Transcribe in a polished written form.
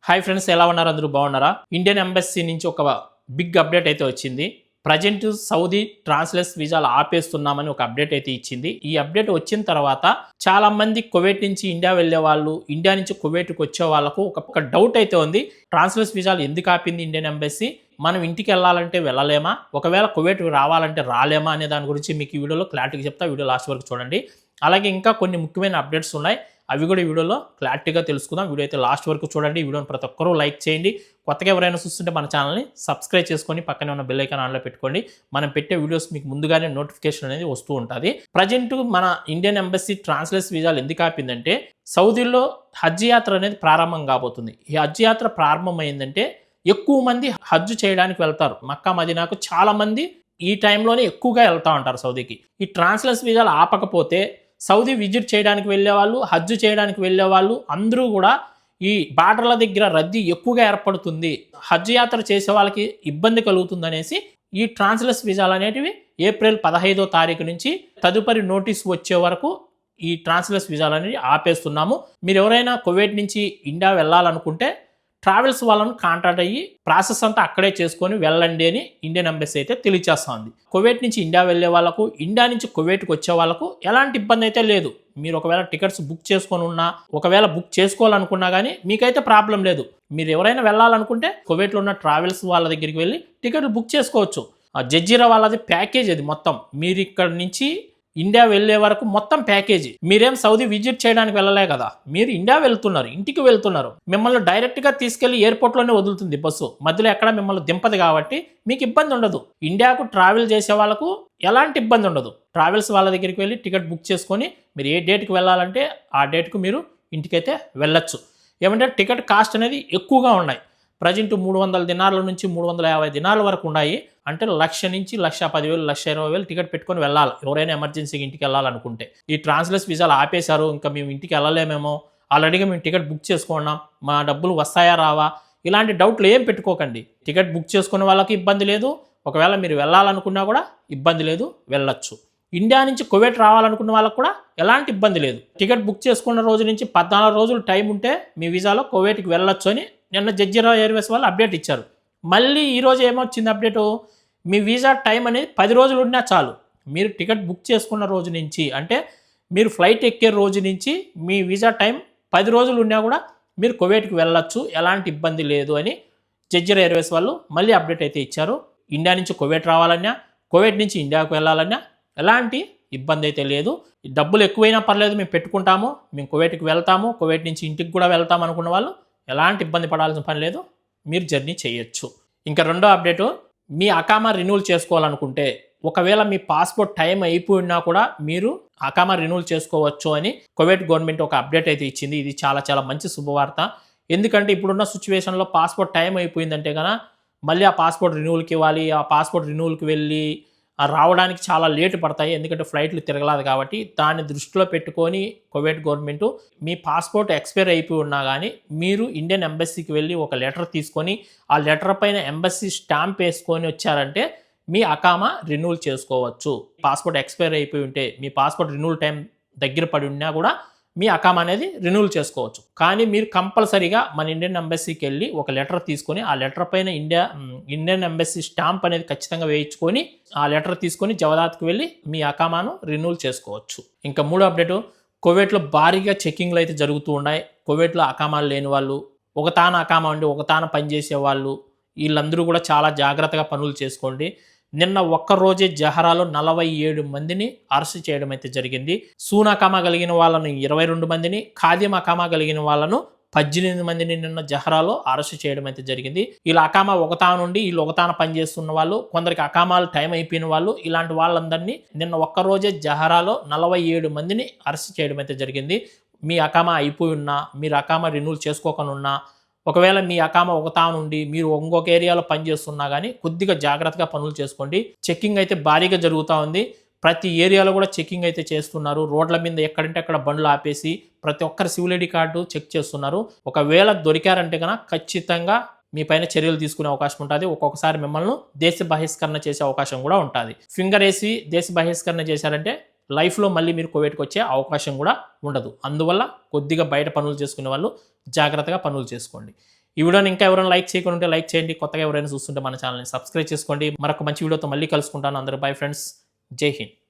Hi friends, ఎలా ఉన్నారు? అందరూ బాగున్నారా? ఇండియన్ ఎంబసీ నుంచి ఒక బిగ్ అప్డేట్ అయితే వచ్చింది. ప్రజెంట్ సౌదీ ట్రాన్స్లెస్ వీసాలు ఆపేస్తున్నామని ఒక అప్డేట్ అయితే ఇచ్చింది. ఈ అప్డేట్ వచ్చిన తర్వాత చాలా మంది కువైట్ నుంచి ఇండియా వెళ్ళే వాళ్ళు, ఇండియా నుంచి కువైట్కి వచ్చే వాళ్ళకు ఒక డౌట్ అయితే ఉంది. ట్రాన్స్లెస్ వీసాలు ఎందుకు ఆపింది ఇండియన్ ఎంబసీ? మనం ఇంటికి వెళ్ళాలంటే వెళ్ళలేమా? ఒకవేళ కువైట్ రావాలంటే రాలేమా అనే దాని గురించి మీకు ఈ వీడియోలో క్లారిటీగా చెప్తా. వీడియో లాస్ట్ వరకు చూడండి. అలాగే ఇంకా కొన్ని ముఖ్యమైన అప్డేట్స్ ఉన్నాయి. అవి కూడా ఈ వీడియోలో క్లారిటీగా తెలుసుకుందాం. వీడియో అయితే లాస్ట్ వరకు చూడండి. ఈ వీడియోని ప్రతి ఒక్కరూ లైక్ చేయండి. కొత్తగా ఎవరైనా చూస్తుంటే మన ఛానల్ని సబ్స్క్రైబ్ చేసుకొని పక్కనే ఉన్న బెల్ ఐకాన్ ఆన్లో పెట్టుకోండి. మనం పెట్టే వీడియోస్ మీకు ముందుగానే నోటిఫికేషన్ అనేది వస్తూ ఉంటుంది. ప్రజెంట్ మన ఇండియన్ ఎంబసీ ట్రాన్స్లెస్ వీసాలు ఎందుకు ఆపిందంటే, సౌదీలో హజ్ యాత్ర అనేది ప్రారంభం కాబోతుంది. ఈ హజ్ యాత్ర ప్రారంభమైందంటే ఎక్కువ మంది హజ్ చేయడానికి వెళ్తారు. మక్కా మదీనాకు చాలా మంది ఈ టైంలోనే ఎక్కువగా వెళ్తూ ఉంటారు సౌదీకి. ఈ ట్రాన్స్లెస్ వీసాలు ఆపకపోతే సౌదీ విజిట్ చేయడానికి వెళ్ళేవాళ్ళు, హజ్ చేయడానికి వెళ్ళేవాళ్ళు అందరూ కూడా ఈ బార్డర్ల దగ్గర రద్దీ ఎక్కువగా ఏర్పడుతుంది, హజ్ యాత్ర చేసే వాళ్ళకి ఇబ్బంది కలుగుతుంది అనేసి ఈ ట్రాన్స్లెస్ వీసాలు అనేటివి ఏప్రిల్ 15వ తారీఖు నుంచి తదుపరి నోటీస్ వచ్చే వరకు ఈ ట్రాన్స్లెస్ వీసాలు అనేవి ఆపేస్తున్నాము. మీరు ఎవరైనా కువైట్ నుంచి ఇండియా వెళ్ళాలనుకుంటే ట్రావెల్స్ వాళ్ళను కాంటాక్ట్ అయ్యి ప్రాసెస్ అంతా అక్కడే చేసుకొని వెళ్ళండి అని ఇండియన్ ఎంబసీ అయితే తెలియజేస్తుంది. కువైట్ నుంచి ఇండియా వెళ్ళే వాళ్ళకు, ఇండియా నుంచి కువైట్కి వచ్చే వాళ్ళకు ఎలాంటి ఇబ్బంది అయితే లేదు. మీరు ఒకవేళ టికెట్స్ బుక్ చేసుకొని ఉన్నా, ఒకవేళ బుక్ చేసుకోవాలనుకున్నా కానీ మీకైతే ప్రాబ్లం లేదు. మీరు ఎవరైనా వెళ్ళాలనుకుంటే కువైట్లో ఉన్న ట్రావెల్స్ వాళ్ళ దగ్గరికి వెళ్ళి టికెట్లు బుక్ చేసుకోవచ్చు. జజీరా వాళ్ళది ప్యాకేజ్ అది మొత్తం. మీరు ఇక్కడ నుంచి ఇండియా వెళ్ళే వరకు మొత్తం ప్యాకేజీ. మీరేం సౌదీ విజిట్ చేయడానికి వెళ్ళలే కదా, మీరు ఇండియా వెళ్తున్నారు, ఇంటికి వెళ్తున్నారు. మిమ్మల్ని డైరెక్ట్గా తీసుకెళ్లి ఎయిర్పోర్ట్లోనే వదులుతుంది బస్సు. మధ్యలో ఎక్కడ మిమ్మల్ని దింపదు కాబట్టి మీకు ఇబ్బంది ఉండదు. ఇండియాకు ట్రావెల్ చేసే వాళ్ళకు ఎలాంటి ఇబ్బంది ఉండదు. ట్రావెల్స్ వాళ్ళ దగ్గరికి వెళ్ళి టికెట్ బుక్ చేసుకొని మీరు ఏ డేట్కి వెళ్ళాలంటే ఆ డేట్కు మీరు ఇంటికైతే వెళ్ళొచ్చు. ఏమంటే టికెట్ కాస్ట్ అనేది ఎక్కువగా ఉన్నాయి. ప్రజెంట్ 300 దినార్ల నుంచి 350 దినార్ల వరకు ఉన్నాయి. అంటే 1,00,000 నుంచి 1,10,000, 1,20,000 టికెట్ పెట్టుకొని వెళ్ళాలి ఎవరైనా ఎమర్జెన్సీకి ఇంటికి వెళ్ళాలనుకుంటే. ఈ ట్రాన్స్లెస్ వీసాలు ఆపేశారు, ఇంకా మేము ఇంటికి వెళ్ళలేమేమో, ఆల్రెడీగా మేము టికెట్ బుక్ చేసుకున్నాం, మా డబ్బులు వస్తాయా రావా, ఇలాంటి డౌట్లు ఏం పెట్టుకోకండి. టికెట్ బుక్ చేసుకునే వాళ్ళకి ఇబ్బంది లేదు. ఒకవేళ మీరు వెళ్ళాలనుకున్నా కూడా ఇబ్బంది లేదు, వెళ్ళొచ్చు. ఇండియా నుంచి కువైట్ రావాలనుకున్న వాళ్ళకు కూడా ఎలాంటి ఇబ్బంది లేదు. టికెట్ బుక్ చేసుకున్న రోజు నుంచి 14 రోజులు టైం ఉంటే మీ వీసాలో కువైట్కి వెళ్ళొచ్చు అని నిన్న జజీరా ఎయిర్వేస్ వాళ్ళు అప్డేట్ ఇచ్చారు. మళ్ళీ ఈరోజు ఏమొచ్చింది అప్డేటు, మీ వీసా టైం అనేది 10 రోజులు ఉన్నా చాలు. మీరు టికెట్ బుక్ చేసుకున్న రోజు నుంచి, అంటే మీరు ఫ్లైట్ ఎక్కే రోజు నుంచి మీ వీసా టైం 10 రోజులు ఉన్నా కూడా మీరు కువైట్కి వెళ్ళొచ్చు, ఎలాంటి ఇబ్బంది లేదు అని జజీరా ఎయిర్వేస్ వాళ్ళు మళ్ళీ అప్డేట్ అయితే ఇచ్చారు. ఇండియా నుంచి కువైట్ రావాలన్నా, కువైట్ నుంచి ఇండియాకు వెళ్ళాలన్నా ఎలాంటి ఇబ్బంది అయితే లేదు. డబ్బులు ఎక్కువైనా పర్లేదు, మేము పెట్టుకుంటాము, మేము కువైట్కి వెళ్తాము, కువైట్ నుంచి ఇంటికి కూడా వెళ్తాము అనుకున్న వాళ్ళు ఎలాంటి ఇబ్బంది పడాల్సిన పని లేదు, మీరు జర్నీ చేయొచ్చు. ఇంకా రెండో అప్డేటు, మీ అకామా రెన్యూల్ చేసుకోవాలనుకుంటే, ఒకవేళ మీ పాస్పోర్ట్ టైం అయిపోయినా కూడా మీరు అకామా రెన్యూల్ చేసుకోవచ్చు అని కువైట్ గవర్నమెంట్ ఒక అప్డేట్ అయితే ఇచ్చింది. ఇది చాలా చాలా మంచి శుభవార్త. ఎందుకంటే ఇప్పుడున్న సిచ్యువేషన్లో పాస్పోర్ట్ టైం అయిపోయిందంటే కనుక మళ్ళీ ఆ పాస్పోర్ట్ రెన్యూల్కి ఇవ్వాలి, ఆ పాస్పోర్ట్ రెన్యూల్కి వెళ్ళి రావడానికి చాలా లేటు పడతాయి. ఎందుకంటే ఫ్లైట్లు తిరగలేదు కాబట్టి దాన్ని దృష్టిలో పెట్టుకొని కువైట్ గవర్నమెంట్ మీ పాస్పోర్ట్ ఎక్స్పైర్ అయిపోయి ఉన్నా కానీ మీరు ఇండియన్ ఎంబసీకి వెళ్ళి ఒక లెటర్ తీసుకొని ఆ లెటర్ పైన ఎంబసీ స్టాంప్ వేసుకొని వచ్చారంటే మీ అకామా రెన్యూల్ చేసుకోవచ్చు. పాస్పోర్ట్ ఎక్స్పైర్ అయిపోయి ఉంటే, మీ పాస్పోర్ట్ రెన్యూల్ టైం దగ్గర పడి ఉన్నా కూడా మీ అకామా అనేది రెన్యూల్ చేసుకోవచ్చు. కానీ మీరు కంపల్సరీగా మన ఇండియన్ ఎంబసీకి వెళ్ళి ఒక లెటర్ తీసుకొని ఆ లెటర్ పైన ఇండియన్ ఎంబసీ స్టాంప్ అనేది ఖచ్చితంగా వేయించుకొని ఆ లెటర్ తీసుకొని జవదాత్కి వెళ్ళి మీ అకామాను రెన్యూల్ చేసుకోవచ్చు. ఇంకా మూడో అప్డేటు, కువైట్లో భారీగా చెకింగ్లు అయితే జరుగుతూ ఉన్నాయి. కువైట్లో అకామాలు లేని వాళ్ళు, ఒక తాన అకామా ఉండి ఒక తాన పనిచేసే వాళ్ళు, వీళ్ళందరూ కూడా చాలా జాగ్రత్తగా పనులు చేసుకోండి. నిన్న ఒక్కరోజే జహరాలో 47 మందిని అరెస్ట్ చేయడం అయితే జరిగింది. సూన్ అకామా కలిగిన వాళ్ళను 22 మందిని, ఖాదిం అకామా కలిగిన వాళ్ళను 18 మందిని నిన్న జహరాలో అరెస్ట్ చేయడం అయితే జరిగింది. వీళ్ళ అకామా ఒకతాన నుండి వీళ్ళు ఒకతాన పనిచేస్తున్న వాళ్ళు, కొందరికి అకామాలు టైం అయిపోయిన వాళ్ళు, ఇలాంటి వాళ్ళందరినీ నిన్న ఒక్కరోజే జహరాలో 47 మందిని అరెస్ట్ చేయడం అయితే జరిగింది. మీ అకామా అయిపోయి ఉన్నా, మీరు అకామా రెన్యూల్ చేసుకోకుండా ఉన్నా, ఒకవేళ మీ అకామా ఒక తానుండి మీరు ఇంకొక ఏరియాలో పనిచేస్తున్నా కానీ కొద్దిగా జాగ్రత్తగా పనులు చేసుకోండి. చెక్కింగ్ అయితే భారీగా జరుగుతూ ఉంది. ప్రతి ఏరియాలో కూడా చెక్కింగ్ అయితే చేస్తున్నారు. రోడ్ల మీద ఎక్కడంటే అక్కడ బండ్లు ఆపేసి ప్రతి ఒక్కరి సివిల్ ఐడి కార్డు చెక్ చేస్తున్నారు. ఒకవేళ దొరికారంటే కనుక ఖచ్చితంగా మీ పైన చర్యలు తీసుకునే అవకాశం ఉంటుంది. ఒక్కొక్కసారి మిమ్మల్ని దేశ బహిష్కరణ చేసే అవకాశం కూడా ఉంటుంది. ఫింగర్ వేసి దేశ బహిష్కరణ చేశారంటే లైఫ్లో మళ్ళీ మీరు కువైట్కి వచ్చే అవకాశం కూడా ఉండదు. అందువల్ల కొద్దిగా బయట పనులు చేసుకునే వాళ్ళు జాగ్రత్తగా పనులు చేసుకోండి. ఈ వీడియోని ఇంకా ఎవరైనా లైక్ చేయకుండా ఉంటే లైక్ చేయండి. కొత్తగా ఎవరైనా చూస్తుంటే మన ఛానల్ని సబ్స్క్రైబ్ చేసుకోండి. మరొక మంచి వీడియోతో మళ్ళీ కలుసుకుంటాను. అందరూ బై ఫ్రెండ్స్. జై హింద్.